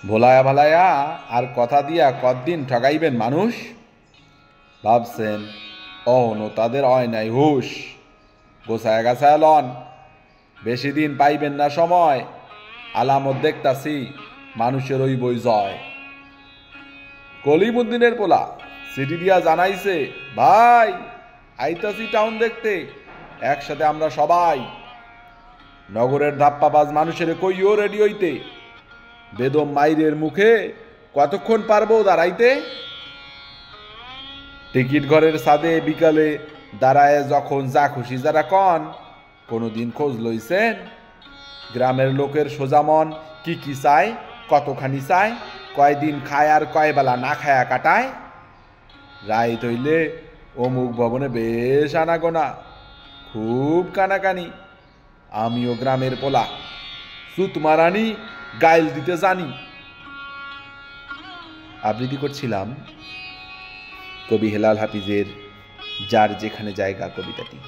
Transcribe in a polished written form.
ভোলায়া ভালায়া আর কথা দিয়া কতদিন ঠগাইবেন মানুষ। ভাবছেন অহনো তাদের হয় নাই হুশ। গোছায় গাছায় লন, বেশি দিন পাইবেন না সময়। আলামত দেখতাছি মানুষের ওই বই জয়। কলিমুদ্দিনের পোলা চিঠি দিয়া জানাইছে, ভাই আইতাছি টাউন দেখতে, একসাথে আমরা সবাই। নগরের ধাপ্পাবাজ মানুষের কইও রেডি হইতে, বেদম মাইরের মুখে কতক্ষণ পারবো দাঁড়াইতে। টিকিট ঘরের ছাদে বিকালে দাঁড়ায় যখন যা খুশি যারা কন, কোনোদিন খোঁজ লইছেন গ্রামের লোকের সোজামন কি কি চায়, কতখানি চায়, কয়দিন খায় আর কয় বেলা না খায়া কাটায়। রাইত হইলে অমুক ভবনে বেশ আনাগোনা, খুব কানাকানি। আমিও গ্রামের পোলা, সুত মারানি গাইল দিতে জানি। আবৃত্তি করছিলাম কবি হেলাল হাফিজের যার যেখানে জায়গা কবিতাটি।